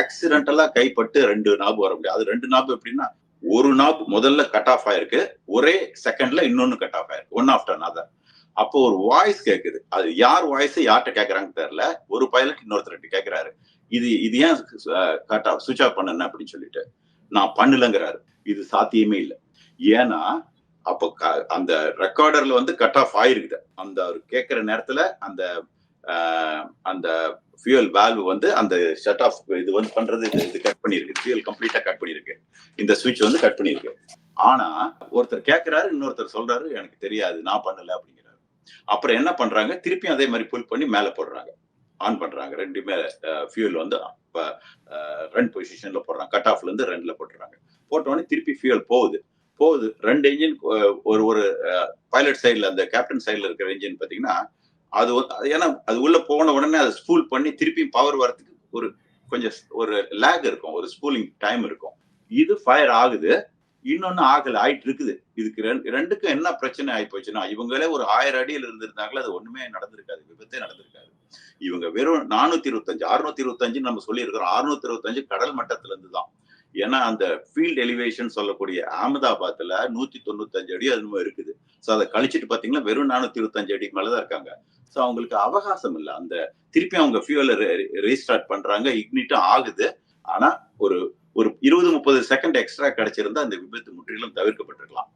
ஆக்சிடென்டலா கைப்பட்டு 2 நாப் வர முடியாது. அது 2 நாப் எப்படின்னா, ஒரு நாப் முதல்ல கட் ஆஃப் ஆயிருக்கு. ஒரே செகண்ட்ல இன்னொன்னு கட் ஆஃப் ஆயிருக்கு. One after another. அப்போ ஒரு வாய்ஸ் கேக்குது. அது யார் வாய்ஸ் யார்ட்ட கேக்குறாங்கன்னு தெரியல. ஒரு பைலட் இன்னொருத்தர்ட்ட கேக்குறாரு. இது ஏன் கட் ஆஃப் ஸ்விட்ச் ஆஃப் பண்ணன அப்படின்னு சொல்லிட்டு. நான் பண்ணலங்கிறாரு. இது சாத்தியமே இல்ல. ஏன்னா, அப்போ அந்த ரெக்கார்டர்ல வந்து கட் ஆஃப் ஆயிருக்குது. அந்த அவர் கேட்கிற நேரத்துல அந்த அந்த ஃபியூயல் வால்வ் வந்து அந்த ஷட் ஆஃப் இது வந்து பண்றது இது கட் பண்ணிருக்கு. ஃபியூயல் கம்ப்ளீட்டா கட் பண்ணிருக்கு. இந்த ஸ்விட்ச் வந்து கட் பண்ணிருக்கு. ஆனா ஒருத்தர் கேட்கிறாரு, இன்னொருத்தர் சொல்றாரு எனக்கு தெரியாது, நான் பண்ணல அப்படிங்கிறாரு. அப்புறம் என்ன பண்றாங்க, திருப்பியும் அதே மாதிரி புல் பண்ணி மேல போடுறாங்க. ஆன் பண்றாங்க. ரெண்டுமே ஃபியூயல் வந்து ரன் பொசிஷன்ல போடுறாங்க. கட் ஆஃப்ல இருந்து ரன்ல போட்டுறாங்க. போட்ட உடனே திருப்பி ஃபியூயல் போகுது. 2 என்ஜின் ஒரு ஒரு பைலட் சைடுல அந்த கேப்டன் சைடுல இருக்கிற என்ஜின் பாத்தீங்கன்னா, அது ஏன்னா அது உள்ள போன உடனே அதை ஸ்பூல் பண்ணி திருப்பி பவர் வரதுக்கு ஒரு லேக் இருக்கும். ஒரு ஸ்பூலிங் டைம் இருக்கும். இது ஃபயர் ஆகுது. இன்னொன்னு ஆயிட்டு இருக்குது. இதுக்கு ரெண்டுக்கும் என்ன பிரச்சனை ஆகி போச்சுன்னா, இவங்களே ஒரு 1000 அடியில இருந்திருந்தாங்களா அது ஒண்ணுமே நடந்திருக்காது. விபத்தே நடந்திருக்காது. இவங்க வெறும் 425 625 நம்ம சொல்லி இருக்கிறோம். 625 கடல் மட்டத்துல இருந்து தான். ஏன்னா அந்த ஃபீல்ட் எலிவேஷன் சொல்லக்கூடிய அகமதாபாத்ல 195 அடி அது இருக்குது. சோ அதை கழிச்சிட்டு பாத்தீங்கன்னா வெறும் 425 அடி மேலதான் இருக்காங்க. சோ அவங்களுக்கு அவகாசம் இல்ல. அந்த திருப்பி அவங்க ஃபியூயலை ரீஸ்டார்ட் பண்றாங்க. இக்னிட்டும் ஆகுது. ஆனா ஒரு ஒரு 20-30 செகண்ட் எக்ஸ்ட்ரா கிடைச்சிருந்தா அந்த விபத்து முற்றிலும் தவிர்க்கப்பட்டிருக்கலாம்.